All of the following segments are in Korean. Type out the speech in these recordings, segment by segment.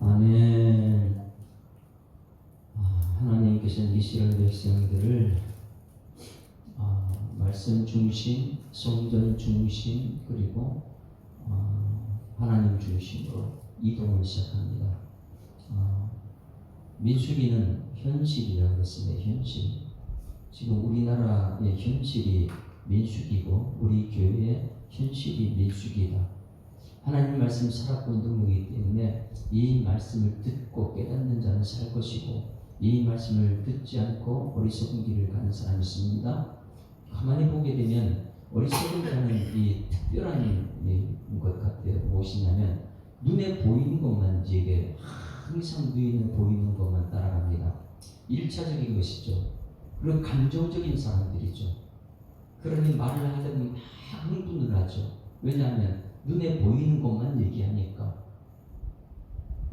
아멘. 하나님께서는 이스라엘 백성들을 말씀 중심, 성전 중심, 그리고 하나님 중심으로 이동을 시작합니다. 민수기는 현실이라고 했습니다. 현실. 지금 우리나라의 현실이 민수기고 우리 교회의 현실이 민수기다. 하나님 말씀 살았고 능력이기 때문에 이 말씀을 듣고 깨닫는 자는 살 것이고, 이 말씀을 듣지 않고 어리석은 길을 가는 사람이 있습니다. 가만히 보게 되면 어리석은 자는 이 특별한 것 같아요. 무엇이냐면 눈에 보이는 것만, 이게 항상 눈에 보이는 것만 따라갑니다. 1차적인 것이죠. 그리고 감정적인 사람들이죠. 그러니 말을 하려면 막 흥분을 하죠. 왜냐하면 눈에 보이는 것만 얘기하니까.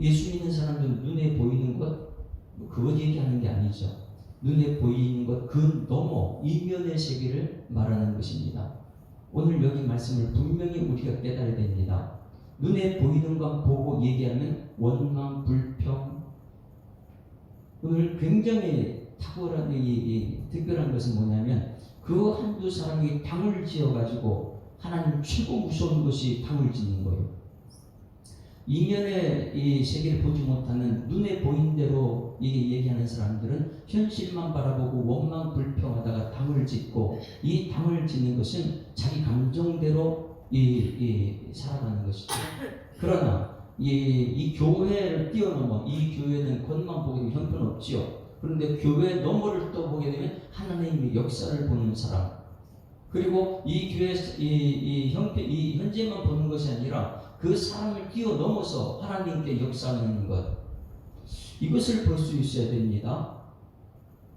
예수 믿는 사람들은 눈에 보이는 것, 그것 얘기하는 게 아니죠. 눈에 보이는 것, 그 넘어 이면의 세계를 말하는 것입니다. 오늘 여기 말씀을 분명히 우리가 깨달아야 됩니다. 눈에 보이는 것 보고 얘기하면 원망, 불평. 오늘 굉장히 탁월한 특별한 것은 뭐냐면, 그 한두 사람이 당을 지어가지고 하나님 최고 무서운 것이 당을 짓는 거예요. 이면의 이 세계를 보지 못하는 눈에 보이는 대로 얘기하는 사람들은 현실만 바라보고 원망 불평하다가 당을 짓고, 이 당을 짓는 것은 자기 감정대로 살아가는 것이죠. 그러나 이 교회를 뛰어넘어, 이 교회는 겉만 보게 되면 형편없지요. 그런데 교회 너머를 또 보게 되면 하나님의 역사를 보는 사람, 그리고 이 교회 이 현재만 보는 것이 아니라 그 사람을 뛰어넘어서 하나님께 역사하는 것, 이것을 볼 수 있어야 됩니다.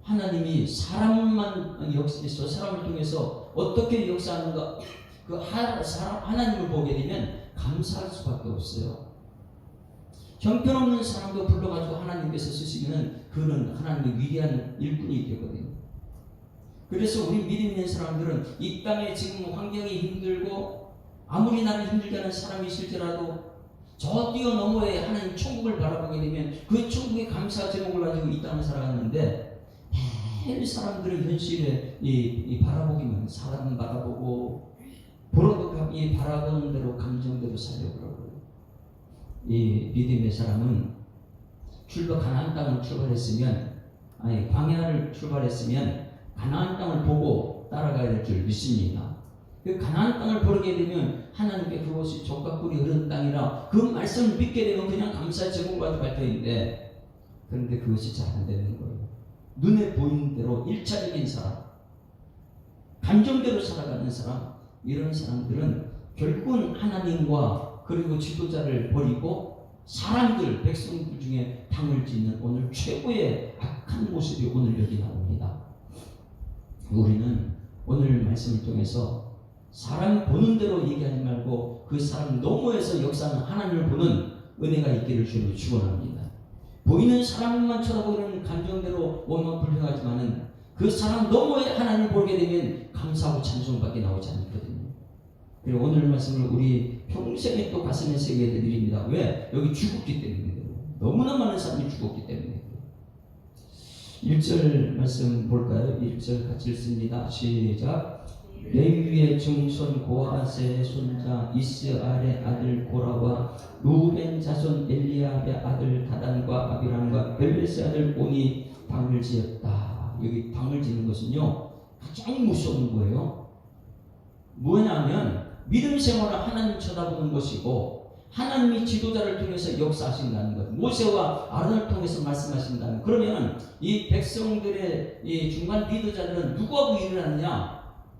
하나님이 저 사람을 통해서 어떻게 역사하는가, 그 하나님을 보게 되면 감사할 수밖에 없어요. 형편없는 사람도 불러가지고 하나님께서 쓰시면 그는 하나님의 위대한 일꾼이 되거든요. 그래서 우리 믿음 있는 사람들은 이 땅에 지금 환경이 힘들고 아무리 나를 힘들게 하는 사람이 있을지라도 저 뛰어넘어야 하나님 천국을 바라보게 되면 그 천국의 감사 제목을 가지고 이 땅을 살아가는데, 매일 사람들의 현실에 바라보기만, 사람 바라보고 보러도 바라보는 대로 감정대로 살려고 그러고요. 이 믿음의 사람은 가나안 땅을 출발했으면, 광야를 출발했으면 가나안 땅을 보고 따라가야 될 줄 믿습니다. 그 가나안 땅을 보게 되면 하나님께 그것이 젖과 꿀이 흐르는 땅이라 그 말씀을 믿게 되면 그냥 감사의 제목을 가지고 발표인데, 그런데 그것이 잘 안 되는 거예요. 눈에 보이는 대로 1차적인 사람, 감정대로 살아가는 사람, 이런 사람들은 결국은 하나님과 그리고 지도자를 버리고 사람들, 백성들 중에 당을 짓는 오늘 최고의 악한 모습이 오늘 여기 나옵니다. 우리는 오늘 말씀을 통해서 사람 보는 대로 얘기하지 말고 그 사람 너머에서 역사하는 하나님을 보는 은혜가 있기를 주로 축원합니다. 보이는 사람만 쳐다보는 감정대로 원망 불평하지만은 그 사람 너머에 하나님을 보게 되면 감사하고 찬송밖에 나오지 않거든요. 그리고 오늘 말씀을 우리 평생에 또 가슴에 새겨야 될 일입니다. 왜? 여기 죽었기 때문에. 너무나 많은 사람이 죽었기 때문에. 1절 말씀 볼까요? 1절 같이 읽습니다. 시작. 레위의 증손 고아스의 손자 이스알의 아들 고라와 루벤 자손 엘리압의 아들 다단과 아비람과 벨벳의 아들 온이 당을 지었다. 여기 당을 짓는 것은요, 가장 무서운 거예요. 뭐냐면 믿음 생활을 하나님 쳐다보는 것이고, 하나님이 지도자를 통해서 역사하신다는 것, 모세와 아론을 통해서 말씀하신다는. 그러면 이 백성들의 이 중간 리더자들은 누구하고 일을 하느냐?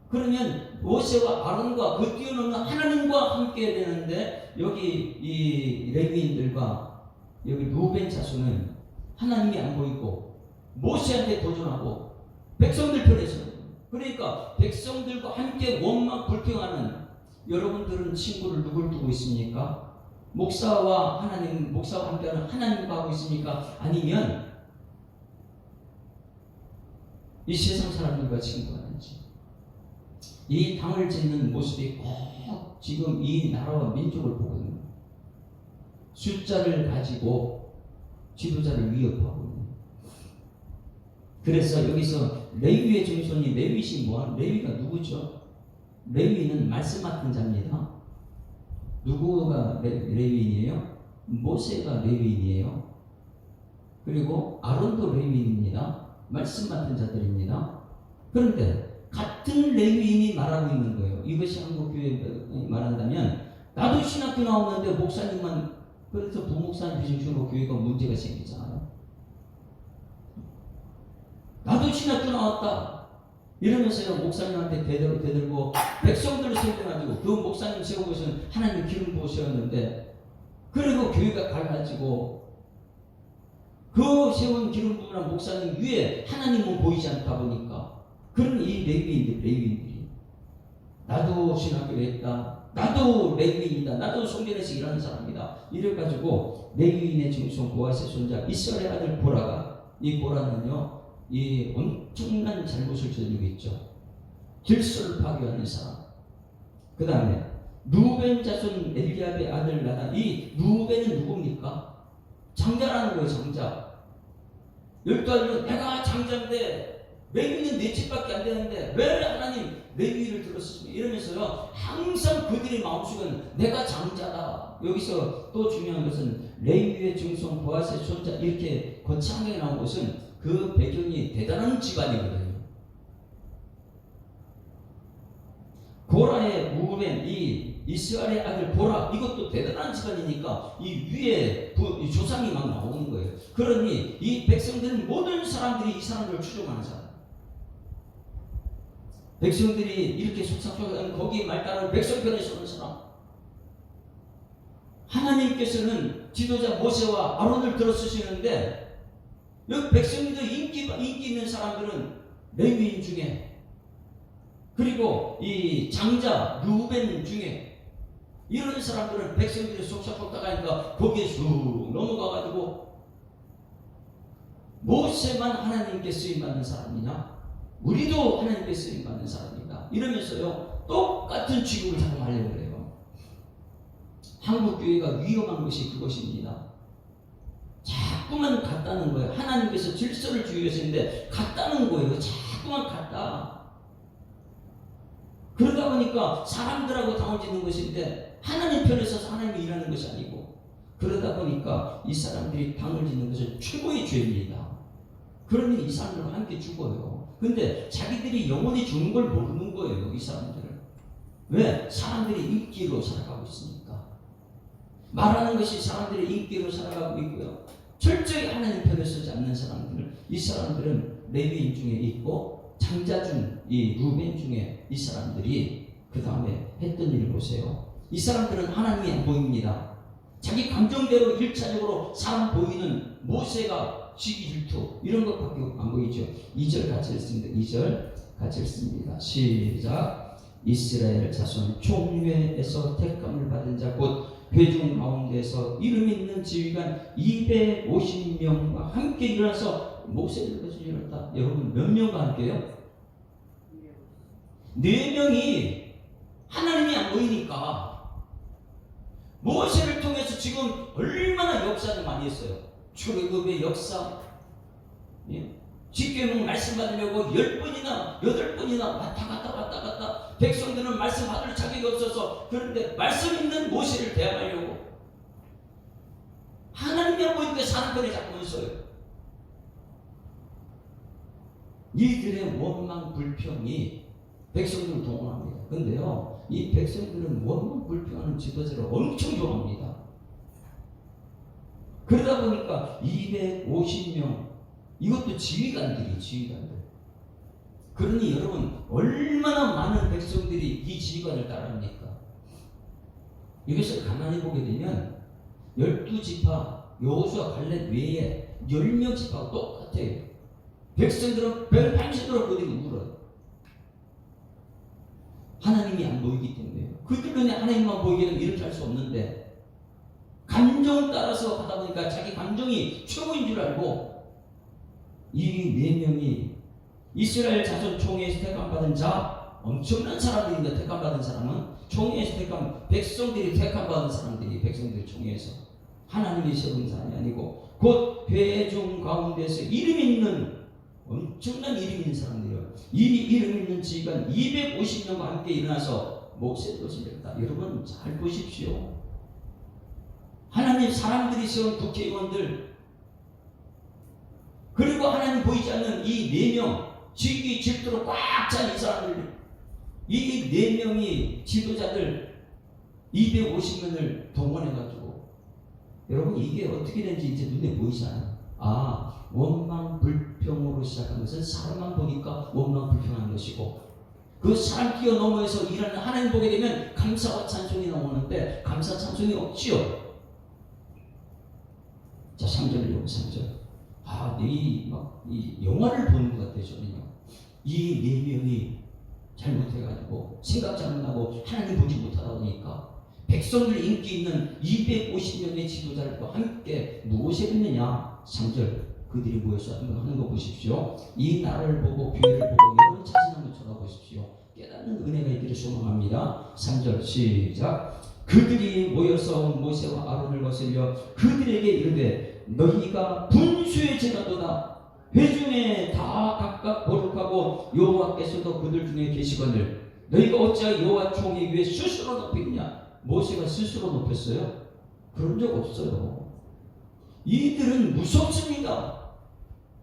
그러면 모세와 아론과 그 뛰어넘는 하나님과 함께 해야 되는데, 여기 이 레위인들과 여기 루벤 자손은 하나님이 안 보이고 모세한테 도전하고 백성들 편에서, 그러니까 백성들과 함께 원망 불평하는, 여러분들은 친구를 누굴 두고 있습니까? 목사와 함께하는 하나님과 하고 있습니까? 아니면 이 세상 사람들과 친구하는지. 이 당을 짓는 모습이 꼭 지금 이 나라와 민족을 보거든요. 숫자를 가지고 지도자를 위협하고 있는. 그래서 여기서 레위의 증손이 레위시 뭐한 레위가 누구죠? 레위는 말씀 맡은 자입니다. 누구가 레위인이에요? 모세가 레위인이에요. 그리고 아론도 레위인입니다. 말씀 맡은 자들입니다. 그런데 같은 레위인이 말하고 있는 거예요. 이것이 한국교회 말한다면 나도 신학교 나오는데 목사님만 그래서 부목사님 비중으로 교회가 문제가 생기잖아요. 나도 신학교 나왔다 이러면서요 목사님한테 대들고 백성들을 세워가지고 그 목사님 세운 것은 하나님 기름 부으셨는데 그리고 교회가 갈라지고 그 세운 기름 부으는 목사님 위에 하나님은 보이지 않다 보니까 그런 이 레위인들이 나도 신학교를 했다. 나도 레위인이다. 나도 성전에서 일하는 사람이다. 이래가지고 레위인의 증손 보아스의 손자 이스라엘 아들 보라가 이 보라는요 이 엄청난 잘못을 저지르고 있죠. 질서를 파괴하는 사람. 그 다음에 루벤 자손 엘리압의 아들 나단. 이 루벤은 누굽니까? 장자라는 거예요. 장자. 12아들은 내가 장자인데 레위는 내 집밖에 안 되는데 왜 하나님 레위를 들었습니까? 이러면서요 항상 그들의 마음속은 내가 장자다. 여기서 또 중요한 것은 레위의 증손 보아스의 손자 이렇게 거창하게 나온 것은 그 배경이 대단한 집안이거든요. 고라의 루벤 이 이스라엘의 아들 보라 이것도 대단한 집안이니까 이 위에 이 조상이 막 나오는 거예요. 그러니 이 백성들은 모든 사람들이 이 사람을 추종하는 사람. 백성들이 이렇게 속삭하면 거기에 말 따라 백성 편에 서는 사람. 하나님께서는 지도자 모세와 아론을 들어쓰시는데 여기 백성들 인기 있는 사람들은 레위인 중에 그리고 이 장자 루벤 중에 이런 사람들은 백성들이 속삭하다가니까 거기에 쑥 넘어가가지고 모세만 하나님께 쓰임받는 사람이냐? 우리도 하나님께 쓰임받는 사람이다. 이러면서요 똑같은 취급을 작용하려고 해요. 한국교회가 위험한 것이 그것입니다. 자꾸만 같다는 거예요. 하나님께서 질서를 주기 위해서인데 같다는 거예요. 자꾸만 같다. 그러다 보니까 사람들하고 당을 짓는 것인데 하나님 편에 서서 하나님이 일하는 것이 아니고 그러다 보니까 이 사람들이 당을 짓는 것은 최고의 죄입니다. 그러니 이 사람들과 함께 죽어요. 근데 자기들이 영원히 죽는 걸 모르는 거예요. 이 사람들은. 왜? 사람들이 인기로 살아가고 있으니까. 말하는 것이 사람들의 인기로 살아가고 있고요. 철저히 하나님 편에 서지 않는 사람들, 이 사람들은 레위인 중에 있고 장자 중 이 루벤 중에 이 사람들이 그 다음에 했던 일을 보세요. 이 사람들은 하나님이 안 보입니다. 자기 감정대로 1차적으로 사람 보이는 모세가 시기 질투 이런 것밖에 안 보이죠. 2절 같이 읽습니다. 2절 같이 읽습니다. 시작. 이스라엘 자손 총회에서 택감을 받은 자 곧 회중 가운데서 이름 있는 지휘관 250명과 함께 일어나서 모세를 일어났다. 여러분 몇 명과 함께요? 4명이 하나님이 안 보이니까 모세를 통해서 지금 얼마나 역사를 많이 했어요. 출애굽의 역사, 십계명 말씀 받으려고 10번이나 8번이나 왔다 갔다 백성들은 말씀 받을 자격이 없어서 그런데 말씀 있는 모세를 대항하려고 하나님이 안 보이니까 사는 편에 자꾸 있어요. 이들의 원망 불평이 백성들을 동원합니다. 그런데요 이 백성들은 원망 불평하는 지도자를 엄청 좋아합니다. 그러다 보니까 250명 이것도 지휘관들. 그러니 여러분 얼마나 많은 백성들이 이 지휘관을 따릅니까? 이것을 가만히 보게 되면 12지파 여호수아 갈렙 외에 10명 지파가 똑같아요. 백성들은 밤새도록 그들이 울어요. 하나님이 안 보이기 때문에요. 그들 눈에 하나님만 보이게 되면 이렇게 할 수 없는데 감정 따라서 하다 보니까 자기 감정이 최고인 줄 알고 이 4명이 이스라엘 자손 총회에서 택함받은 자 엄청난 사람들인데 택함받은 사람은 총회에서 택함 백성들이 택함받은 사람들이 백성들 총회에서 하나님이 세운 사람이 아니고 곧 회중 가운데서 이름 있는 엄청난 이름 있는 사람들이요. 이 이름 있는 지휘관 250명과 함께 일어나서 모세를 거슬렸다. 여러분 잘 보십시오. 하나님 사람들이 세운 국회의원들 그리고 하나님 보이지 않는 이 4명 지기 질투로 꽉 찬 이 사람들 이 4명이 지도자들 250명을 동원해가지고 여러분 이게 어떻게 된지 이제 눈에 보이잖아요. 아 원망 불평으로 시작한 것은 사람만 보니까 원망 불평한 것이고 그 사람 뛰어넘어서 일하는 하나님 보게 되면 감사와 찬송이 나오는데 감사 찬송이 없지요. 자 3절이요 3절. 이 영화를 보는 것 같아요. 저는요. 이 4명이 잘못해가지고 생각 잘못하고 하나님 보지 못하다 보니까 백성들 인기 있는 250명의 지도자들과 함께 무엇을 했느냐. 3절 그들이 모여서 하는 거 보십시오. 이 나라를 보고 기회를 보고 여러분 자신 한번 쳐다보십시오. 깨닫는 은혜가 있기를 소망합니다. 3절 시작. 그들이 모여서 모세와 아론을 거슬려 그들에게 이르되 너희가 분수에 지나도다. 회중에 다 각각 거룩하고 여호와께서도 그들 중에 계시거늘 너희가 어찌하여 여호와 총회 위에 스스로 높이느냐. 모세가 스스로 높였어요? 그런 적 없어요. 이들은 무섭습니다.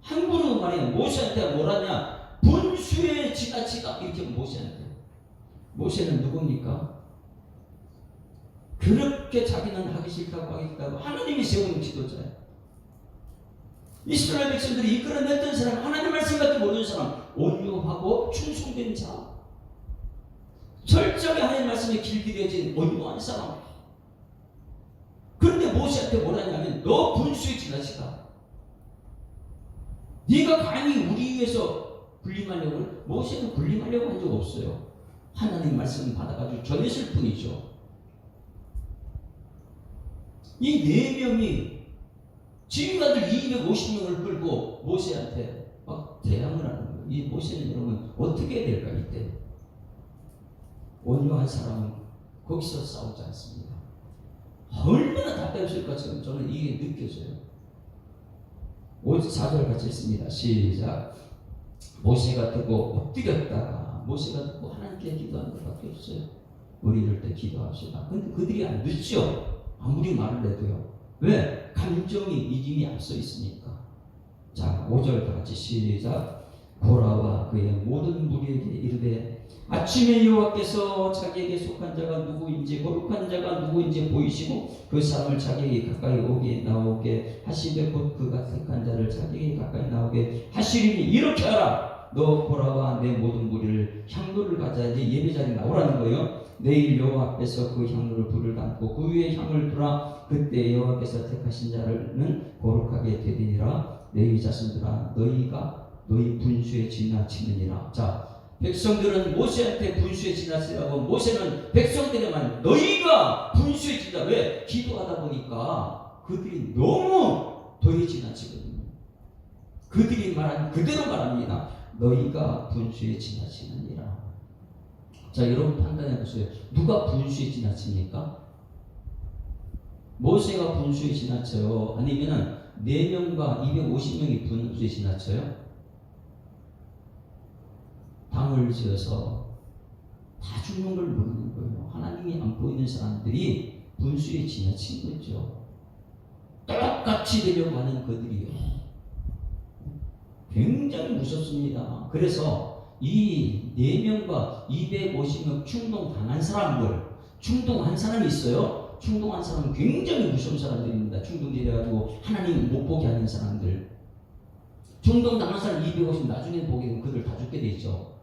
함부로 말해요. 모세한테 뭐라냐. 분수에 지나치다 이렇게 모세한테. 모세는 누굽니까? 그렇게 자기는 하기 싫다고 하나님이 세운 지도자예요. 이스라엘 백성들이 이끌어냈던 사람, 하나님 말씀밖에 모르는 사람, 온유하고 충성된 자, 철저히 하나님 말씀에 길들여진 온유한 사람. 그런데 모세한테 뭐라냐면 너 분수에 지나치다. 네가 감히 우리 위해서 군림하려고. 모세는 군림하려고 한 적 없어요. 하나님 말씀 받아가지고 전했을 뿐이죠. 이 4명이 지휘관들 250명을 끌고 모세한테 막 대항을 하는 거예요. 이 모세는 여러분 어떻게 해야 될까 이때? 온유한 사람은 거기서 싸우지 않습니다. 얼마나 답답했을까 저는 이게 느껴져요. 4절 같이 읽습니다. 시작. 모세가 듣고 엎드렸다가 모세가 듣고 하나님께 기도하는 것밖에 없어요. 우리 이럴 때 기도합시다. 근데 그들이 안 듣죠. 아무리 말을 해도요. 왜? 감정이 이김이 앞서 있으니까. 자 5절 같이 시작. 고라와 그의 모든 무리에게 이르되 아침에 여호와께서 자기에게 속한 자가 누구인지 거룩한 자가 누구인지 보이시고 그 사람을 자기에게 가까이 오게 나오게 하시되 곧 그가 택한 자를 자기에게 가까이 나오게 하시리니 이렇게 하라. 너 고라와 내 모든 무리를 향로를 가져야지 예배자리에 나오라는 거예요. 내일 여호와 앞에서 그 향로를 불을 담고 그 위에 향을 두라. 그때 여호와께서 택하신 자는 거룩하게 되리니라. 너희 자손들아 너희 분수에 지나치느니라. 자 백성들은 모세한테 분수에 지나치라고 모세는 백성들에만 너희가 분수에 지나. 왜? 기도하다 보니까 그들이 너무 도에 지나치거든요. 그들이 말한 그대로 말합니다. 너희가 분수에 지나치느니라. 자 여러분 판단해 보세요. 누가 분수에 지나칩니까? 모세가 분수에 지나쳐요? 아니면은 4명과 250명이 분수에 지나쳐요? 당을 지어서 다 죽는 걸 모르는 거예요. 하나님이 안 보이는 사람들이 분수에 지나친 거죠. 똑같이 되려고 하는 그들이요. 굉장히 무섭습니다. 그래서 이 4명과 250명 충동당한 사람들, 충동한 사람이 있어요. 충동한 사람은 굉장히 무서운 사람들입니다. 충동되어가지고 하나님 못 보게 하는 사람들. 충동당한 사람 250 나중에 보게 되면 그들 다 죽게 되죠.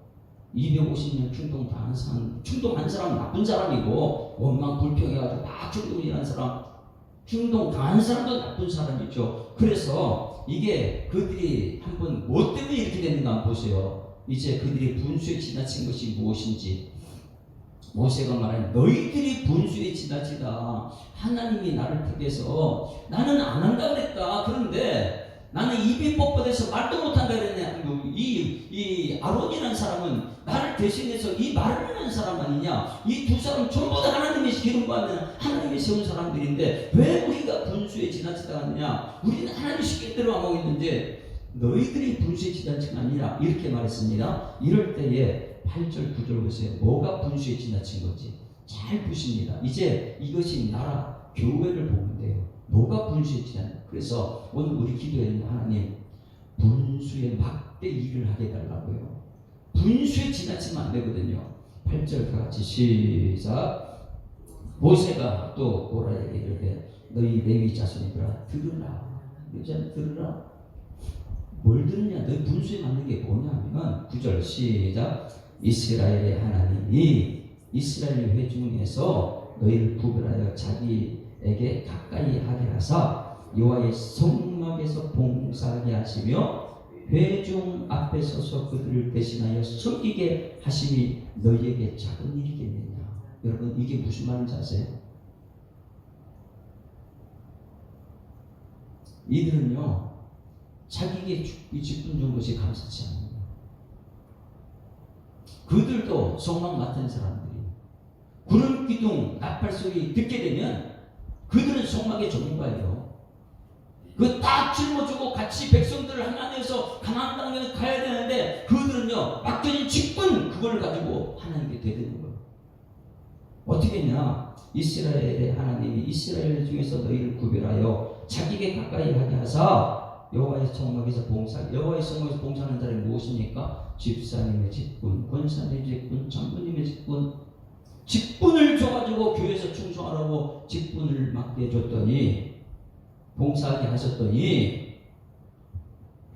250년 충동당한 사람, 충동한 사람은 나쁜 사람이고 원망 불평해가지고 막 충동이라는 사람, 충동당한 사람도 나쁜 사람이죠. 그래서 이게 그들이 한번 뭐 때문에 이렇게 됐는가 한번 보세요. 이제 그들이 분수에 지나친 것이 무엇인지 모세가 말하는 너희들이 분수에 지나치다. 하나님이 나를 택해서 나는 안 한다 그랬다. 그런데 나는 입이 뻣뻣해서 말도 못한다 그랬냐. 이 아론이라는 사람은 나를 대신해서 이 말을 하는 사람 아니냐. 이 두 사람 전부 다 하나님의 기름 받는 하나님이 세운 사람들인데 왜 우리가 분수에 지나치다가느냐. 우리는 하나님 시키대로 하고 있는데 너희들이 분수에 지나친 게 아니라 이렇게 말했습니다. 이럴 때에 8절 9절 보세요. 뭐가 분수에 지나친 거지? 잘 보십니다. 이제 이것이 나라 교회를 보면 돼요. 뭐가 분수에 지나냐. 그래서 오늘 우리 기도에는 하나님 분수에 막대 일을 하게 해달라고요. 분수에 지나치면 안 되거든요. 8절 다 같이 시작. 모세가 또 고라에게 이르되 너희 레위 자손이들아 들으라. 들으라. 뭘 들으냐? 너희 분수에 맞는 게 뭐냐면 9절 시작. 이스라엘의 하나님이 이스라엘 회중에서 너희를 구별하여 자기에게 가까이 하게 하사 여호와의 성막에서 봉사하게 하시며 회중 앞에 서서 그들을 대신하여 섬기게 하심이 너희에게 작은 일이겠느냐. 여러분 이게 무슨 말인지 아세요? 이들은요 자기에게 직분 준 것이 감사치 않습니다. 그들도 성막 맡은 사람들이 구름 기둥 나팔 소리 듣게 되면 그들은 성막의 전문가예요. 그 딱 짊어지고 같이 백성들을 하나님에서 가나안 땅에 가야 되는데 그들은요 맡겨진 직분 그걸 가지고 하나님께 대드는 거예요. 어떻게 했냐? 이스라엘의 하나님이 이스라엘 중에서 너희를 구별하여 자기에게 가까이 하게 하사 여호와의 성막에서 여호와의 성막에서 봉사하는 자들이 무엇입니까? 집사님의 직분, 권사님의 직분, 장로님의 직분을 줘가지고 교회에서 충성하라고 직분을 맡게 해줬더니 봉사하게 하셨더니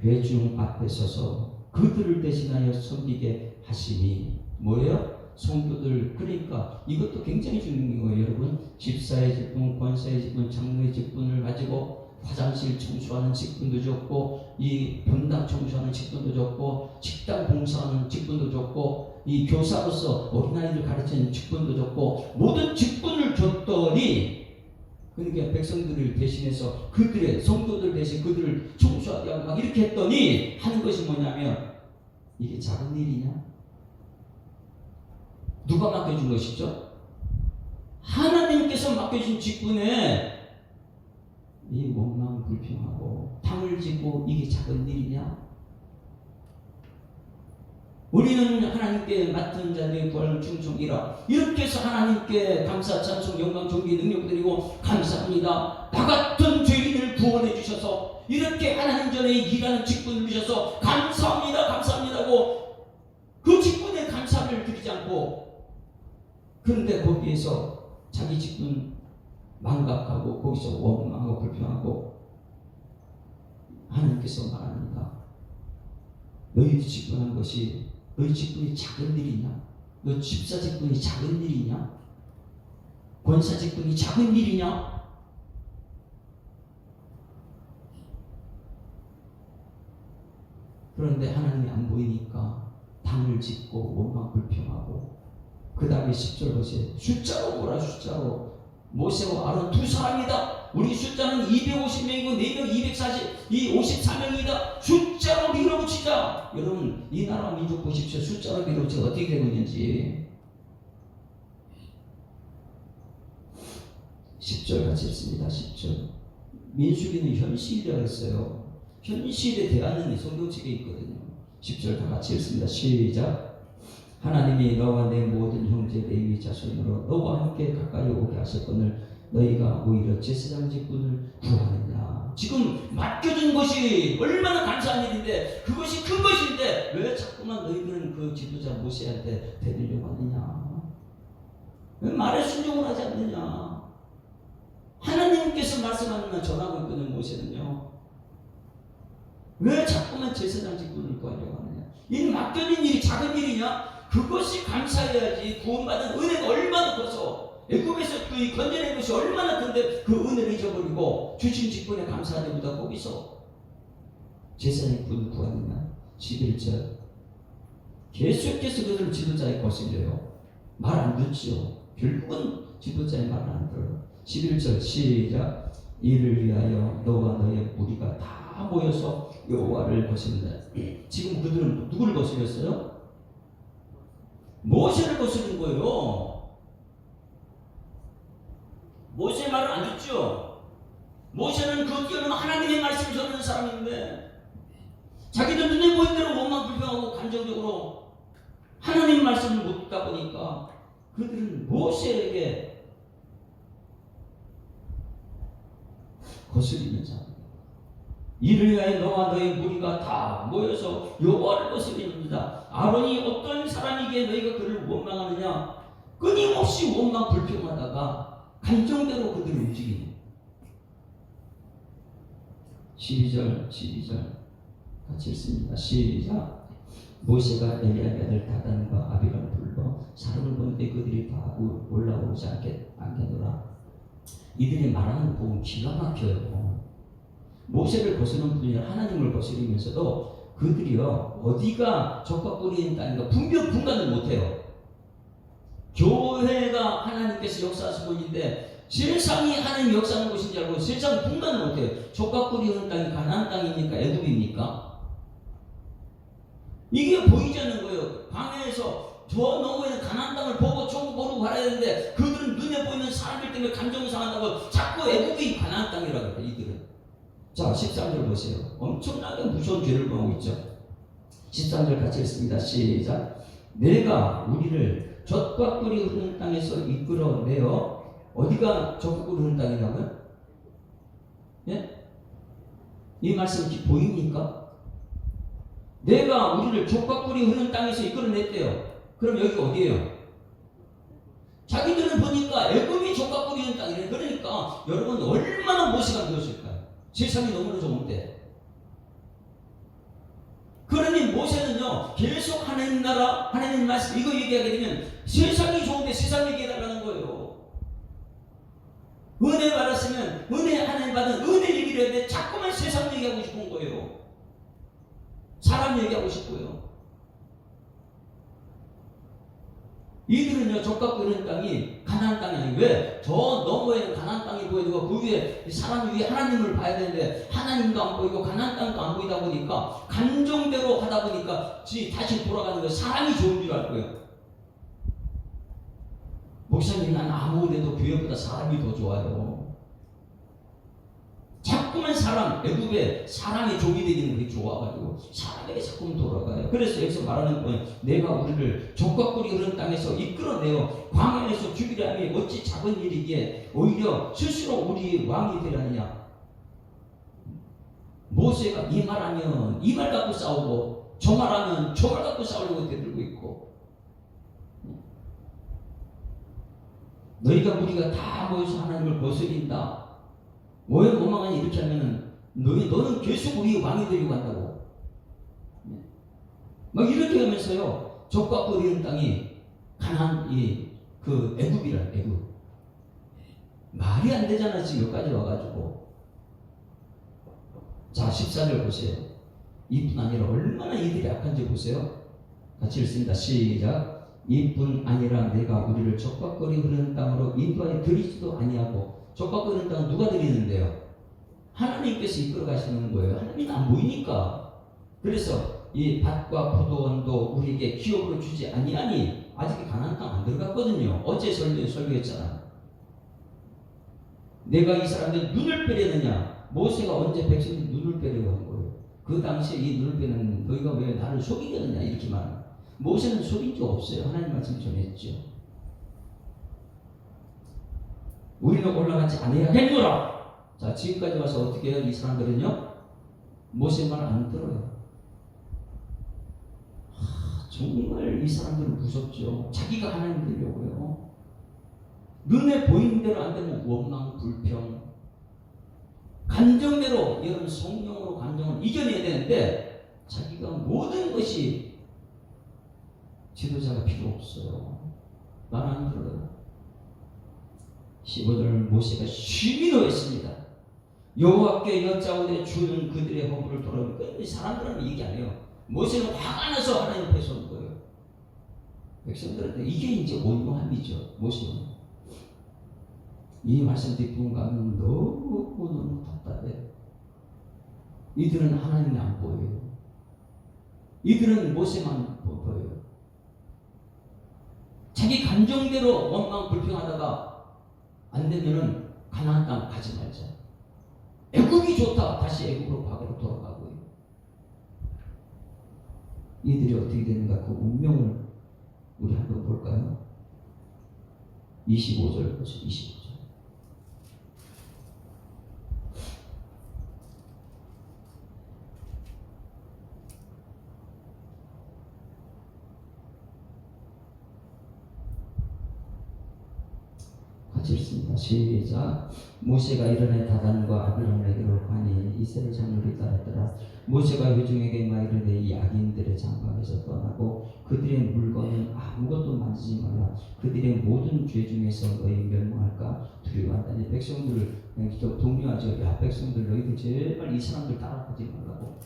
회중 앞에 서서 그들을 대신하여 섬기게 하시니 뭐예요? 성도들. 그러니까 이것도 굉장히 중요한 거예요. 여러분 집사의 직분, 권사의 직분, 장로의 직분을 가지고 화장실 청소하는 직분도 줬고 이 본당 청소하는 직분도 줬고 식당 봉사하는 직분도 줬고 이 교사로서 어린아이들 가르치는 직분도 줬고 모든 직분을 줬더니 그러니까 백성들을 대신해서 그들의 성도들 대신 그들을 청소하게 하고 막 이렇게 했더니 하는 것이 뭐냐면 이게 작은 일이냐? 누가 맡겨준 것이죠? 하나님께서 맡겨준 직분에 이 원망 불평하고 탕을 짓고 이게 작은 일이냐? 우리는 하나님께 맡은 자들의 부활을 충성이라 이렇게 해서 하나님께 감사, 찬송, 영광, 존귀, 능력 드리고 감사합니다. 나 같은 죄인을 구원해 주셔서 이렇게 하나님 전에 일하는 직분을 주셔서 감사합니다, 감사합니다고 그 직분에 감사를 드리지 않고 그런데 거기에서 자기 직분 망각하고 거기서 원망하고 불평하고 하나님께서 말합니다. 너희 직분한 것이 너희 직분이 작은 일이냐? 너 집사 직분이 작은 일이냐? 권사 직분이 작은 일이냐? 그런데 하나님이 안 보이니까 당을 짓고 원망 불평하고 그 다음에 10절 보세요. 숫자로 보라. 숫자로 모세와 아론 두 사람이다. 우리 숫자는 250명이고 4명 240, 이 54명이다. 숫자로 밀어붙이자. 여러분 이 나라 민족 보십시오. 숫자로 밀어붙이자 어떻게 되고 있는지. 10절 같이 읽습니다. 10절. 민수기는 현실이라고 했어요. 현실에 대하는 성경책에 있거든요. 10절 다 같이 읽습니다. 시작. 하나님이 너와 내 모든 형제 레위 자손으로 너와 함께 가까이 오게 하셨거늘 너희가 오히려 제사장 직분을 구하느냐. 지금 맡겨준 것이 얼마나 감사한 일인데 그것이 큰 것인데 왜 자꾸만 너희들은 그 지도자 모세한테 대들려고 하느냐. 왜 말에 순종을 하지 않느냐. 하나님께서 말씀하는 말 전하고 있거든. 모세는요 왜 자꾸만 제사장 직분을 구하려고 하느냐. 이 맡겨진 일이 작은 일이냐. 그것이 감사해야지. 구원받은 은혜가 얼마나 커서 애굽에서 그 건져낸 것이 얼마나 큰데 그 은혜를 잊어버리고 주신 직분에 감사하지 못하고 거기서 제사장 직분을 구하느냐. 11절 계속해서 그들은 지도자의 거슬려요. 말 안 듣죠. 결국은 지도자의 말을 안 들어요. 11절 시작. 이를 위하여 너와 너의 무리가 다 모여서 여호와를 거스른다. 지금 그들은 누구를 거스렸어요? 모세를 거스른 거예요. 모세 말을 안 듣죠. 모세는 그 뛰어난 하나님의 말씀을 전하는 사람인데 자기들 눈에 보이는 대로 원망 불평하고 감정적으로 하나님 말씀을 못 듣다 보니까 그들은 모세에게 거스리는 자입니다. 이를 위하여 너와 너의 무리가 다 모여서 여호와를 거스립니다. 아론이 어떤 사람이기에 너희가 그를 원망하느냐? 끊임없이 원망 불평하다가 감정대로 그들을 움직이는 12절 같이 읽습니다. 시작. 모세가 엘리야의 아들 다단과 아비람을 불러 사람을 보는데 그들이 다 올라오지 않겠노라. 이들이 말하는 거 보면 기가 막혀요. 모세를 거스르는 분이 하나님을 거스리면서도 그들이요 어디가 적과 꿀인 땅인가 분간을 못해요. 교회가 하나님께서 역사하시고 있는데 세상이 하나님 역사하는 곳인 줄 알고 세상 분간을 못해요. 적과 꿀이 땅이 가나안 땅입니까? 애굽입니까? 이게 보이지 않는 거예요. 광야에서 저 너머에는 가나안 땅을 보고 모르고 가야 되는데 그들은 눈에 보이는 사람들 때문에 감정이 상한다고 자꾸 애굽이 가나안 땅이라고 해요. 이들은. 자 13절 보세요. 엄청나게 무서운 죄를 범하고 있죠. 13절 같이 읽습니다. 시작. 내가 우리를 젖과 꿀이 흐르는 땅에서 이끌어내어 어디가 젖과 꿀이 흐르는 땅이라고요? 예? 이 말씀 보입니까? 내가 우리를 젖과 꿀이 흐르는 땅에서 이끌어냈대요. 그럼 여기 어디예요? 자기들은 보니까 애굽이 젖과 꿀이 흐르는 땅이래. 그러니까 여러분 얼마나 모세가 되었을까요? 세상이 너무나 좋은데. 그러니 모세는요 계속 하나님 나라 하나님 말씀 이거 얘기하게 되면 세상이 좋은데 세상 얘기해달라는 거예요. 은혜 받았으면 은혜 하나님 받은 은혜 얘기를 해야 돼. 자꾸만 세상 얘기하고 싶은 거예요. 사람 얘기하고 싶고요. 이들은요 젖과 꿀이 땅이 가나안 땅이 아니고 왜? 저 너머에는 가나안 땅이 보이고 그 위에 사람 위에 하나님을 봐야 되는데 하나님도 안 보이고 가나안 땅도 안 보이다 보니까 감정대로 하다 보니까 다시 돌아가는 거예요. 사람이 좋은 줄 알고요. 목사님 난 아무래도 교회보다 사람이 더 좋아요. 자꾸만 사람, 애굽에 사람이 종이 되기는 그게 좋아가지고 사람에게 자꾸만 돌아가요. 그래서 여기서 말하는 건 내가 우리를 젖과 꿀이 흐르는 땅에서 이끌어내어 광야에서 죽이려 하니 어찌 작은 일이기에 오히려 스스로 우리 왕이 되라느냐. 모세가 이 말하면 이 말 갖고 싸우고 저 말하면 저 말 갖고 싸우려고 대들고 있고 너희가 우리가 다 모여서 하나님을 거스린다. 왜 원망하니 이렇게 하면은 너는 계속 우리 왕이 되려고 한다고. 막 이렇게 하면서요 젖과 꿀이 흐르는 땅이 가나안 그 애굽이라 애굽. 말이 안 되잖아 지금 여기까지 와가지고. 자 14절 보세요. 이뿐 아니라 얼마나 이들이 악한지 보세요. 같이 읽습니다. 시작. 이뿐 아니라 내가 우리를 젖과 꿀이 흐르는 땅으로 인도하여 들이지도 아니하고. 젖과 꿀이 흐르는 땅은 누가 들이는데요? 하나님께서 이끌어 가시는 거예요. 하나님은 안 보이니까. 그래서 이 밭과 포도원도 우리에게 기업으로 주지 아니하니 아직 가나안 땅 안 들어갔거든요. 어제 설교했잖아. 내가 이 사람들 눈을 빼려느냐? 모세가 언제 백성들 눈을 빼려고 한 거예요? 그 당시에 이 눈을 빼는 너희가 왜 나를 속이려느냐 이렇게 말합니다. 모세는 속인 적 없어요. 하나님 말씀 전했죠. 우리는 올라가지 아니하겠노라. 자 지금까지 와서 어떻게 해요? 이 사람들은요 모세 말 안 들어요. 정말 이 사람들은 무섭죠. 자기가 하나님 되려고요. 눈에 보이는 대로 안 되면 원망 불평 감정대로 여러분 성령으로 감정을 이겨내야 되는데 자기가 모든 것이 지도자가 필요 없어요. 말 안 들어요. 15절 모세가 심히 노했습니다. 여호와께 여짜오되 주는 그들의 허물을 돌아보니까 사람들은 얘기 안 해요. 모세는 화가 나서 하나님 앞에 선 거예요. 백성들한테 이게 이제 온유함이죠. 모세는 이 말씀 듣고 가면 너무 답답해. 이들은 하나님이 안 보여요. 이들은 모세만 보여요. 자기 감정대로 원망 불평하다가 안 되면은 가나안 땅 가지 말자. 애굽이 좋다. 다시 애굽으로 과거로 돌아가고요. 이들이 어떻게 되는가 그 운명을 우리 한번 볼까요? 25절 보세요. 25절. 같이 읽습니다. 시작. 모세가 이르되 다단과 아비람에게로 가니 이스라엘 장로를 따랐더라. 모세가 회중에게 이르되 이 악인들의 장막에서 떠나고 그들의 물건은 아무것도 만지지 말라. 그들의 모든 죄 중에서 너희 멸망할까 두려워한다니. 백성들을 독려하죠. 야, 백성들 너희들 제발 이 사람들 따라가지 말라고.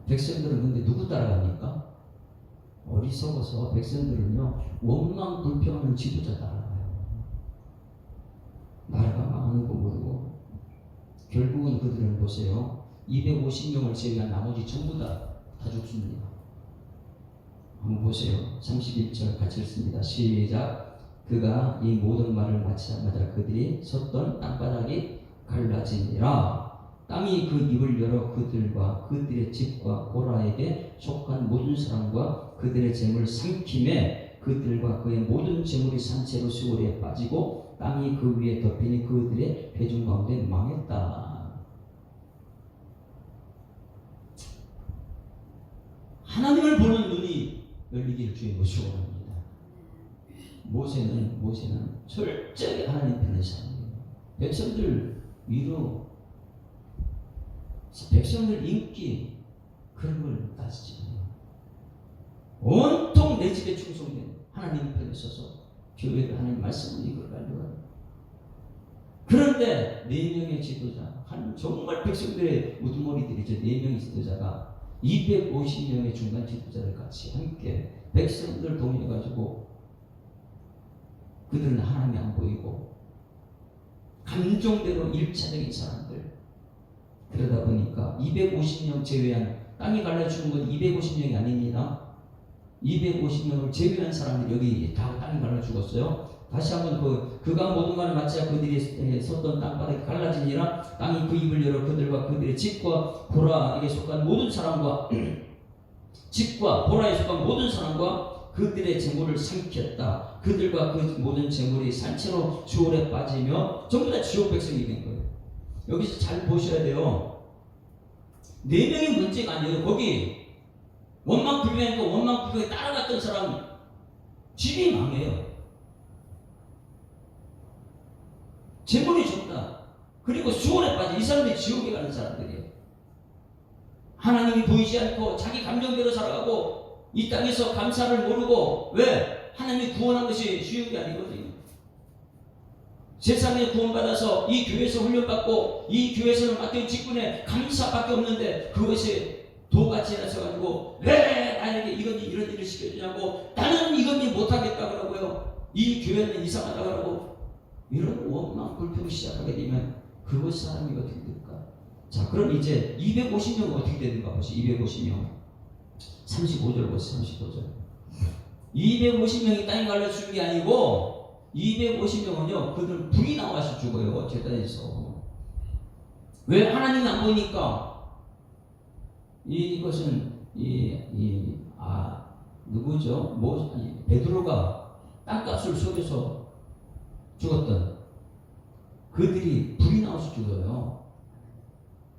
백성들은 근데 누구 따라갑니까? 어리석어서 백성들은요 원망 불평하는 지도자 따라가요. 나라가 망하는 거 모르고 결국은 그들은 보세요. 250명을 제외한 나머지 전부 다 죽습니다. 한번 보세요. 31절 같이 읽습니다. 시작. 그가 이 모든 말을 마치자마자 그들이 섰던 땅바닥이 갈라지니라. 땅이 그 입을 열어 그들과 그들의 집과 고라에게 속한 모든 사람과 그들의 재물을 삼킴에 그들과 그의 모든 재물이 산채로 수월에 빠지고 땅이 그 위에 덮이니 그들의 회중 가운데 망했다. 하나님을 보는 눈이 열리기를 주의 모시고 합니다. 모세는 철저히 하나님 편의 사람이에요. 백성들 위로, 백성들 인기 그런 걸 따지지 않아요. 온통 내 집에 충성된 하나님 편에 서서 교회를 하나님 말씀을 이끌어가려고 해요. 그런데 4명의 지도자, 정말 백성들의 우두머리들이죠. 4명의 지도자가 250명의 중간 지도자를 같이 함께 백성들 동의해가지고 그들은 하나님이 안 보이고 감정대로 일차적인 사람들. 그러다 보니까 250명 제외한, 땅이 갈라주는 건 250명이 아닙니다. 250명을 제외한 사람들이 여기 다 땅이 갈라 죽었어요. 다시 한번 그가 모든 말을 마치자 그들이 섰던 땅바닥이 갈라지니라. 땅이 그 입을 열어 그들과 그들의 집과 보라에게 속한 모든 사람과 집과 보라에 속한 모든 사람과 그들의 재물을 삼켰다. 그들과 그 모든 재물이 산채로 수월에 빠지며 전부 다 지옥 백성이 된 거예요. 여기서 잘 보셔야 돼요. 4명이 문제가 아니에요. 거기 원망 불평하니까 원망 불평에 따라갔던 사람 집이 망해요. 재물이 적다. 그리고 수월에 빠져. 이 사람들이 지옥에 가는 사람들이에요. 하나님이 보이지 않고 자기 감정대로 살아가고 이 땅에서 감사를 모르고. 왜? 하나님이 구원한 것이 쉬운 게 아니거든요. 세상에 구원받아서 이 교회에서 훈련받고 이 교회에서는 맡긴 직분에 감사밖에 없는데 그것이 도같이 나서가지고 왜 나에게 이런 일을 시켜주냐고, 나는 이건 못하겠다 그러고요, 이 교회는 이상하다 그러고, 이런 원망 불평을 시작하게 되면 그것 사람이 어떻게 될까? 자, 그럼 이제 250명 어떻게 되는가 보시죠. 250명 35절 보세요. 35절 250명이 땅에 갈라주는 게 아니고 250명은요 그들은 불이 나와서 죽어요. 제단에서. 왜? 하나님이 안 보이니까. 이것은 누구죠? 베드로가 땅값을 속여서 죽었던 그들이 불이 나와서 죽어요.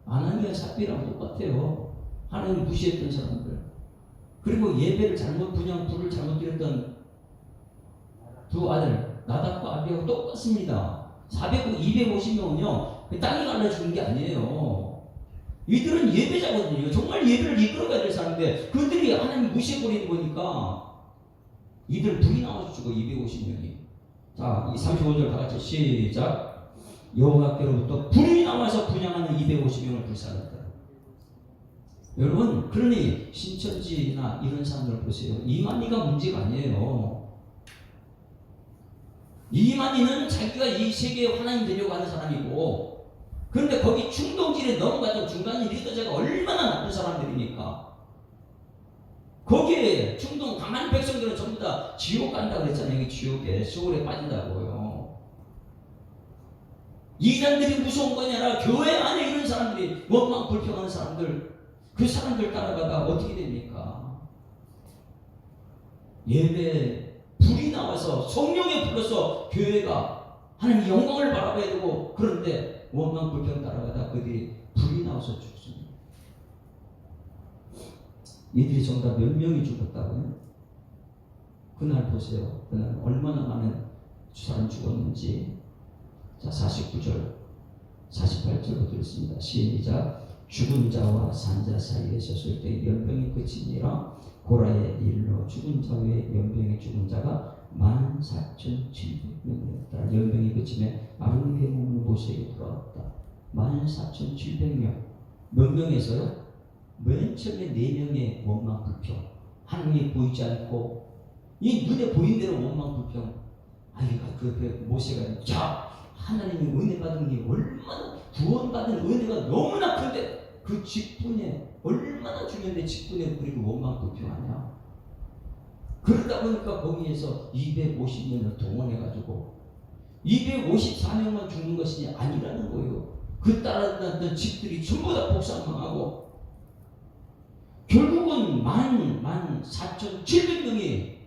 아나니아 삽비랑 똑같아요. 하나님 무시했던 사람들. 그리고 예배를 불을 잘못 드렸던 두 아들 나답과 아비하고 똑같습니다. 250명은요 땅이 갈라 죽은 게 아니에요. 이들은 예배자거든요. 정말 예배를 이끌어가야 될 사람인데 그들이 하나님 무시해버리는 거니까 이들 불이 나와서 죽어. 250명이. 자, 35절 다 같이 시작. 여호와께로부터 불이 나와서 분향하는 250명을 불살랐다. 여러분, 그러니 신천지나 이런 사람들 보세요. 이만희가 문제가 아니에요. 이만희는 자기가 이 세계의 하나님 되려고 하는 사람이고, 그런데 거기 충동질에 넘어가서 중간에 리더자가 얼마나 나쁜 사람들이니까 거기에 충동 강한 백성들은 전부 다 지옥 간다고 그랬잖아요. 지옥에 수월에 빠진다고요. 이단들이 무서운 거냐라 교회 안에 이런 사람들이 원망 불평하는 사람들, 그 사람들 따라가다 어떻게 됩니까? 예배 불이 나와서 성령에 불러서 교회가 하나님 영광을 바라봐야 되고, 그런데 원망 불평 따라가다 그들이 불이 나와서 죽습니다. 이들이 전부 다 몇 명이 죽었다고요? 그날 보세요. 그날 얼마나 많은 사람 죽었는지. 자, 49절 48절부터 있습니다. 시작. 죽은 자와 산 자 사이에 섰을 때 연병이 그치니라. 고라의 일로 죽은 자 외에 연병에 죽은 자가 14,700명이었다. 연병이 그치매 아론의 몸을 모세에게 돌아왔다. 14,700명. 몇 명에서요? 맨 처음에 4명의 원망 불평. 하나님이 보이지 않고 이 눈에 보인 대로 원망 불평. 그 모세가 자, 하나님이 은혜 받은 게 얼마나, 구원받은 은혜가 너무나 큰데 그 직분에 얼마나 중요한데 직분에 우리가 원망 불평하냐. 그러다 보니까 거기에서 250명을 동원해가지고 254명만 죽는 것이 아니라는 거예요. 그 따랐던 집들이 전부 다 복사망하고 결국은 14,700명이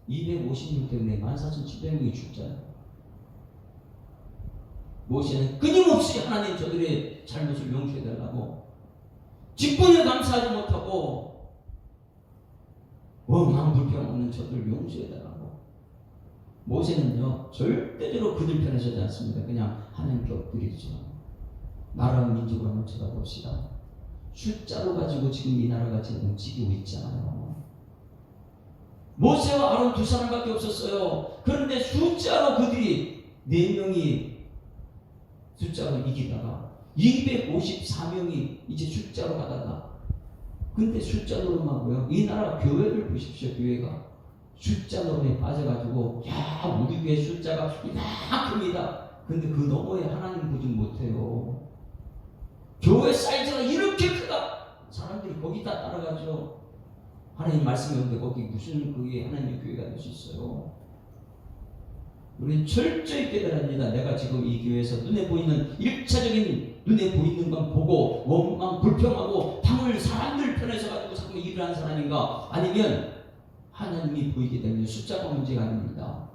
256 때문에 14,700명이 죽잖아요. 모세는 끊임없이 하나님 저들의 잘못을 용서해달라고, 직분에 감사하지 못하고 원망 불평 없는 저들을 용서해달라고. 모세는요 절대적으로 그들 편에 서지 않습니다. 그냥 하나님께 엎드리죠. 나라 민족을 한번 쳐다봅시다. 숫자로 가지고 지금 이 나라가 지금 움직이고 있잖아요. 모세와 아론 두 사람밖에 없었어요. 그런데 숫자로 그들이 4명이 숫자로 이기다가 254명이 이제 숫자로 가다가, 근데 숫자 노름하고요, 이 나라 교회를 보십시오. 교회가 숫자 노름에 빠져가지고 야 우리 교회 숫자가 이만큼이다. 근데 그 너머에 하나님 보지 못해요. 교회 사이즈가 이렇게 크다. 사람들이 거기다 따라가죠. 하나님 말씀이 없는데 거기 무슨 그게 하나님의 교회가 될 수 있어요. 우리는 철저히 깨달아야 합니다. 내가 지금 이 교회에서 눈에 보이는 일차적인 눈에 보이는 건 보고 원망 불평하고 당을 사람들 편에서 가지고 자꾸 일을 하는 사람인가, 아니면 하나님이 보이게 되면 숫자가 문제가 아닙니다.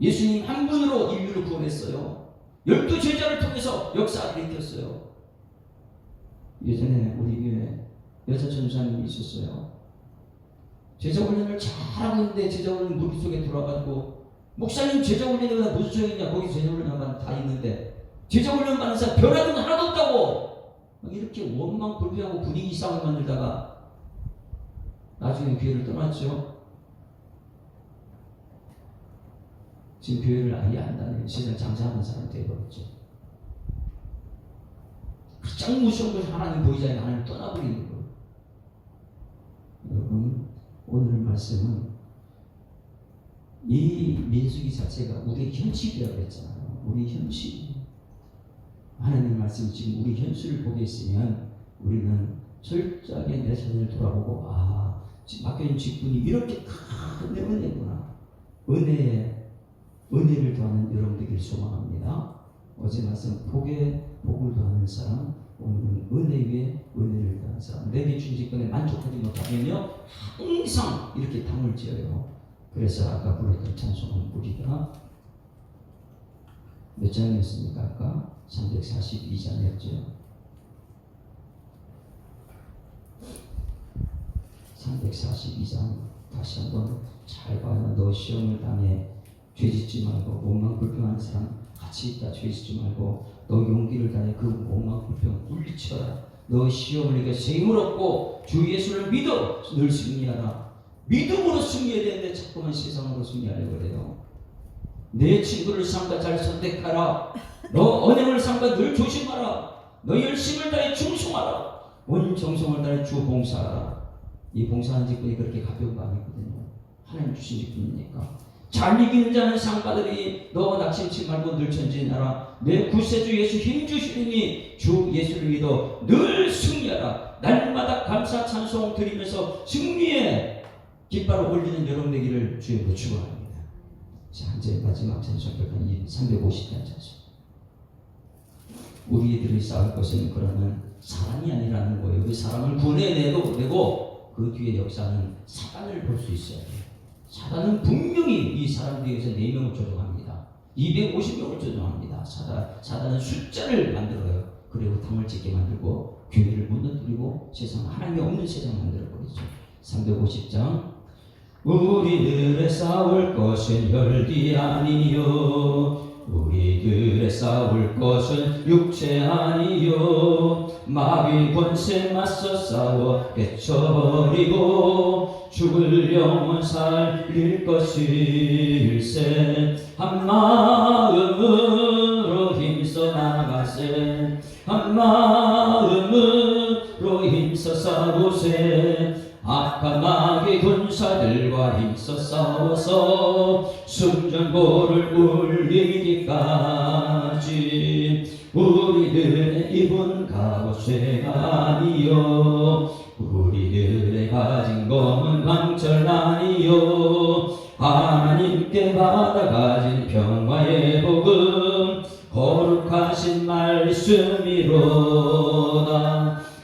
예수님 한 분으로 인류를 구원했어요. 12 제자를 통해서 역사를 일으켰어요. 예전에 우리 교회에 여자 전사님이 있었어요. 제자 훈련을 잘하고 있는데 제자 훈련 무리 속에 들어와가지고, 목사님 제자 훈련이 무슨 소용이냐, 거기 제자 훈련만 다 있는데 제자 훈련 받는 사람 변화된 거 하나도 없다고 막 이렇게 원망 불평하고 분위기 이상을 만들다가 나중에 교회를 떠났죠. 지금 교회를 아예 안 다니는 세상 장사하는 사람이 되어버렸죠. 가장 무서운 것이 하나님 보이지 않는 하나님 떠나버리는 거예요. 여러분, 오늘 말씀은 이 민수기 자체가 우리의 현실이라고 했잖아요. 우리 현실. 하나님 말씀이 지금 우리 현실을 보게 있으면 우리는 철저하게 내 자신을 돌아보고, 지금 맡겨진 직분이 이렇게 큰 은혜구나. 은혜를 더하는 여러분 되길 소망합니다. 어제 말씀 복에 복을 더하는 사람, 오늘은 은혜 위에 은혜를 더하는 사람. 내게 준 직분에 만족하지 못하면요 항상 이렇게 당을 지어요. 그래서 아까 불렀던 찬송은 우리가 몇 장이었습니까? 아까 342장이었죠. 342장 다시 한번 잘 봐요. 너 시험을 당해 죄짓지 말고, 원망 불평하는 사람 같이 있다 죄짓지 말고, 너 용기를 다해 그 원망 불평 물리쳐라. 너 시험을 이겨 힘을 얻고 주 예수를 믿어 늘 승리하라. 믿음으로 승리해야 되는데 자꾸만 세상으로 승리하려고 그래요. 내 친구를 삼가 잘 선택하라. 너 언행을 삼가 늘 조심하라. 너 열심을 다해 충성하라. 온 정성을 다해 주 봉사하라. 이 봉사하는 직분이 그렇게 가벼운 거 아니거든요. 하나님 주신 직분이니까. 잘 이기는 자는 상 받으리. 너와 낙심치 말고 늘 전진하라. 내 구세주 예수 힘주시리니 주 예수를 믿어 늘 승리하라. 날마다 감사 찬송 드리면서 승리의 깃발을 올리는 여러분 되기를 주님으로 축원합니다. 자, 이제 마지막 찬송곡은 350단 찬송. 우리들이 싸울 것은 그러면 사람이 아니라는 거예요. 그 사람을 구해내고 그 뒤에 역사는 사단을 볼 수 있어야 돼요. 사단은 분명히 이 사람 뒤에서 4명을 조종합니다. 250명을 조종합니다. 사단은 숫자를 만들어요. 그리고 당을 짓게 만들고 교회를 무너뜨리고 세상 하나님이 없는 세상 만들어버리죠. 350장. 우리들의 싸울 것은 혈기 아니요, 우리들의 싸울 것은 육체 아니요, 마귀 권세 맞서 싸워 깨쳐버리고 죽을 영혼 살릴 것일세. 한 마음으로 힘써 나가세, 한 마음으로 힘써 싸우세. 악한 마귀 군사들과 힘써 싸워서 승전보를 울리기까지. 우리들의 입은 갑옷쇠가 아니요, 우리들의 가진 검은 강철 아니요, 하나님께 받아가진 평화의 복음 거룩하신 말씀이로다.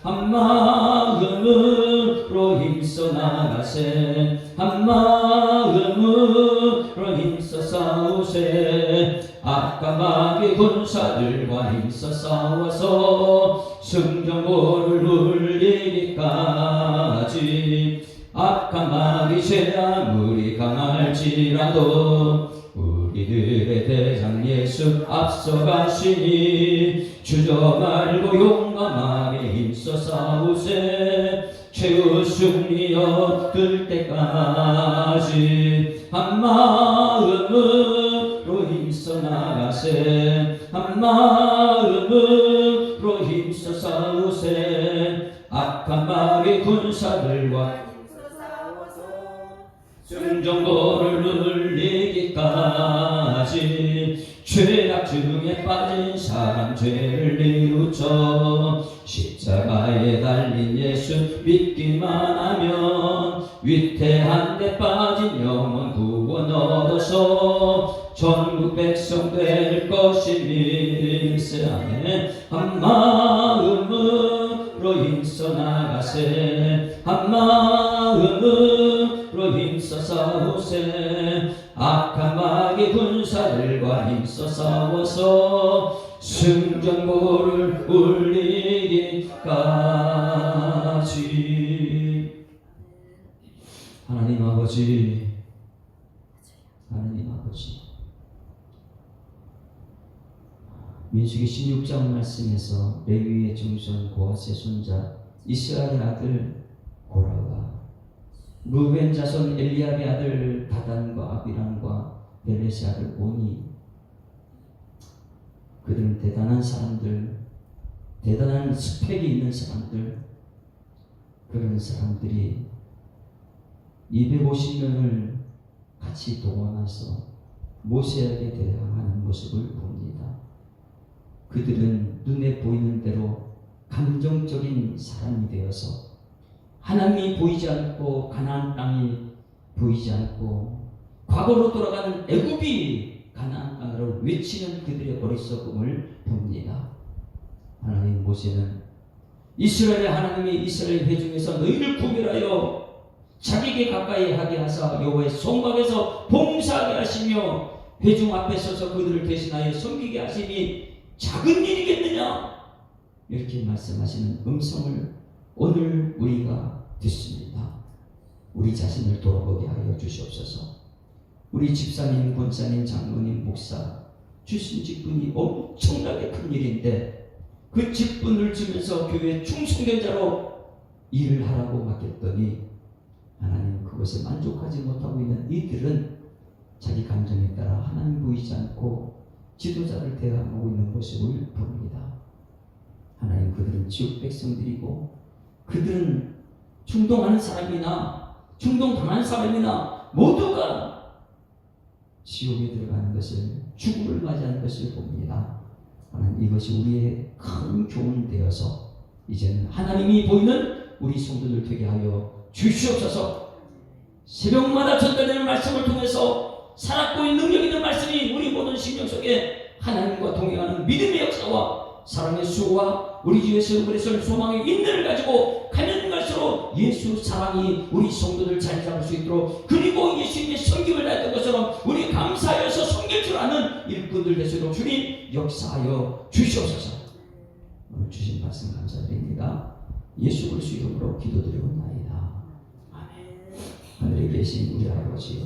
한 마음으로 힘써 나가세, 한 마음으로 힘써 싸우세. 악한 마귀 군사들과 힘써 싸워서 승전보를 울리기까지. 악한 마귀 죄 아무리 강할지라도 우리들의 대장 예수 앞서가시니 주저 말고 용감하게 힘써 싸우세. 최후 승리 얻을 때까지. 한 마음으로 힘써 나가세, 한 마음으로 힘써 싸우세. 악한 마귀 군사들과 승전보를 울리기까지. 죄악 중에 빠진 사람 죄를 뉘우쳐 십자가에 달린 예수 믿기만 하면 위태한 데 빠진 영혼 구원 얻어서 전국 백성 될 것이니. 한 마음으로 힘써 나가세, 한 마음으로 힘써 싸우세. 악한 마귀 군사들과 힘써 싸워서 승전보를 울리기까지. 하나님 아버지, 하나님 아버지, 민수기 16장 말씀에서 레위의 증손 고핫의 손자 이스라엘의 아들 고라와 루벤 자손 엘리압의 아들 다단과 아비람과 벨렛의 아들 오니, 그들은 대단한 사람들, 대단한 스펙이 있는 사람들, 그런 사람들이 250명을 같이 동원해서 모세에게 대항하는 모습을 봅니다. 그들은 눈에 보이는 대로 감정적인 사람이 되어서 하나님이 보이지 않고 가나안 땅이 보이지 않고 과거로 돌아가는 애굽이 가나안 땅으로 외치는 그들의 어리석음을 봅니다. 하나님, 모세는 이스라엘의 하나님이 이스라엘 회중에서 너희를 구별하여 자기에게 가까이 하게 하사 여호와의 성막에서 봉사하게 하시며 회중 앞에 서서 그들을 대신하여 섬기게 하시니 작은 일이겠느냐? 이렇게 말씀하시는 음성을 오늘 우리가 듣습니다. 우리 자신을 돌아보게 하여 주시옵소서. 우리 집사님, 권사님, 장로님, 목사 주신 직분이 엄청나게 큰 일인데 그 직분을 주면서 교회 충성된 자로 일을 하라고 맡겼더니 하나님 그것에 만족하지 못하고 있는 이들은 자기 감정에 따라 하나님 보이지 않고 지도자를 대항하고 있는 모습을 봅니다. 하나님, 그들은 지옥 백성들이고 그들은 충동하는 사람이나 충동당한 사람이나 모두가 지옥에 들어가는 것을, 죽음을 맞이하는 것을 봅니다. 하나님, 이것이 우리의 큰 교훈 되어서 이제는 하나님이 보이는 우리 성도들 되게 하여 주시옵소서. 새벽마다 전달되는 말씀을 통해서 살았고 능력 있는 말씀이 우리 모든 심령 속에 하나님과 동행하는 믿음의 역사와 사랑의 수고와 우리 주 예수 그리스도의 소망의 인내를 가지고 가면 갈수록 예수 사랑이 우리 성도들 자리 잡을 수 있도록, 그리고 예수님의 섬김을 다했던 것처럼 우리 감사하여서 섬길 줄 아는 일꾼들 될 수 있도록 주님 역사하여 주시옵소서. 오늘 주신 말씀 감사드립니다. 예수 그리스도 이름으로 기도드리옵나이다. 아멘. 하늘에 계신 우리 아버지여,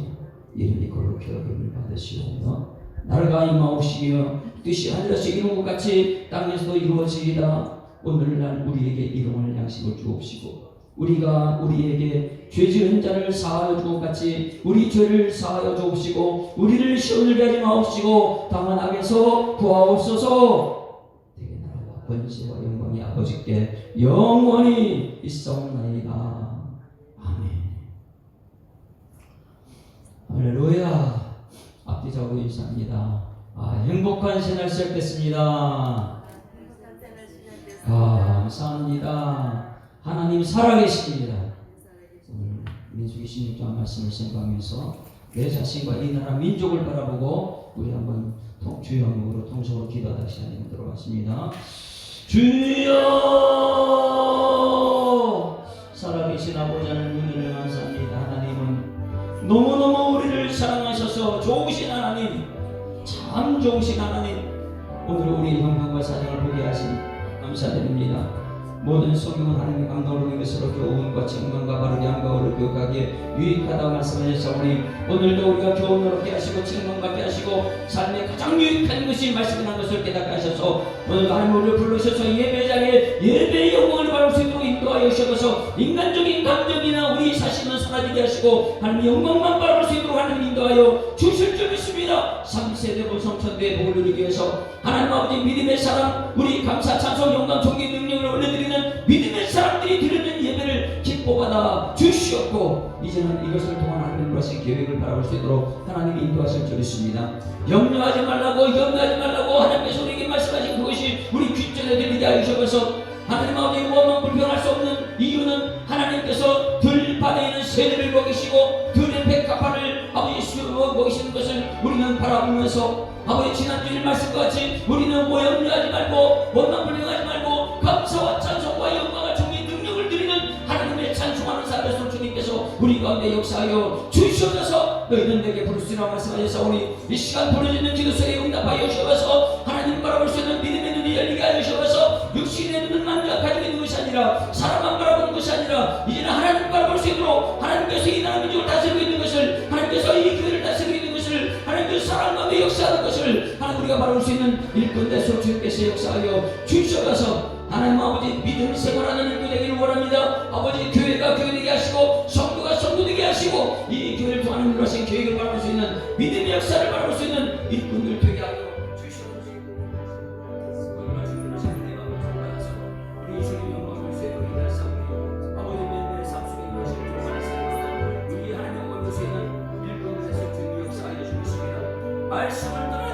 이름이 거룩히 여김을 받으시오며 나라가 임하옵시며 뜻이 하늘에서 이룬 것 같이 땅에서도 이루어지이다. 오늘날 우리에게 일용할 양식을 주옵시고 우리가 우리에게 죄 지은 자를 사하여 주것 같이 우리 죄를 사하여 주옵시고 우리를 시험을 하지 마옵시고 다만 악에서 구하옵소서. 되게 나라와 권세와 영광이 아버지께 영원히 있사옵나이다. 아멘. 할렐루야. 앞뒤 잡고 인사합니다. 행복한 새날 시작됐습니다. 감사합니다. 하나님 살아계십니다. 오늘 민수기 16장 말씀을 생각하면서 내 자신과 이 나라 민족을 바라보고 우리 한번 주여 한국으로 통성으로 기도하다 시간이 들어왔습니다. 주여, 살아계신 아버지 하나님 은혜를 감사합니다. 하나님은 너무너무 우리를 사랑하셔서 좋으신 하나님, 참 좋으신 하나님, 오늘 우리 형편과 사정을 보게 하신 감사드립니다. 모든 성경은 하나님의 감동을 얻는 것으로 교훈과 책망과 바르게 함과 어를 교육하기에 유익하다고 말씀하셨사오니 오늘도 우리가 교훈을 얻게 하시고 책망받게 하시고 삶에 가장 유익한 것이 말씀이라는 것을 깨닫게 하셔서 오늘도 하나님 우리를 부르셔서 예배자리에 예배의 영광을 바랄 수 있도록 인도하여 주셔서 인간적인 감정이나 우리 사실은 사라지게 하시고 하나님 영광만 바랄 수 있도록 하나님 인도하여 주실 줄 믿습니다. 3세대 보성천대의 복을 누리기 위해서 하나님 아버지 믿음의 사랑, 우리 감사 찬송 영광 존귀 능력을 올려드리는 믿음의 사람들이 드리는 예배를 기뻐받아 주시옵고 이제는 이것을 통한 하나님으로 하신 계획을 바라볼 수 있도록 하나님이 인도하실 줄 믿습니다. 염려하지 말라고 하나님께서 우리에게 말씀하신 그것이 우리 귓전에 들리게 하여 주셔서 하나님 아버지 원망 불평할 수 없는 이유는 하나님께서 들판에 있는 새들을 먹이시고 들의 백합화를 아버지 수로 먹이시는 것을 우리는 바라보면서 아버지 지난주일 말씀과 같이 우리는 염려하지 말고 원망 불평하지 말고 감사와 찬송과 영광을 종의 능력을 드리는 하나님의 찬송하는 삶에서 주님께서 우리 가운데 역사하여 주시옵소서. 너희는 내게 부르시라 말씀하셨사오니 이 시간 부르짖는 기도소에 응답하여 주셔서 하나님 바라볼 수 있는 믿음의 눈이 열리게 하여 주셔서 육신의 눈은 만나 가지고 있는 것이 아니라 사람만 바라보는 것이 아니라 이제는 하나님 바라볼 수 있도록 하나님께서 이 나라 민족을 다스리고 있는 것을, 하나님께서 이 교회를 다스리고 있는 것을, 하나님께서 사랑과 역사하는 것을 하나님 우리가 바라볼 수 있는 일꾼 대소 주님께서 역사하여 주셔서 하나님 아버지 믿음 생활하는 일꾼 되기를 원합니다. 아버지 교회가 교회되게 하시고 성도가 성도되게 하시고 이 교회를 통하는 일로 하신 계획을 바라볼 수 있는 믿음의 역사를 바라볼 수 있는 일꾼들 되게 하여 주시옵소서. 우리 주님 영광을 세우고 일하사오니 아버지 매일매일 삶 속에 이루어진 교만의 삶에서 우리 하나님 영광을 볼 수 있는 일꾼들 대소 주님 역사하여 주십니다. 말씀을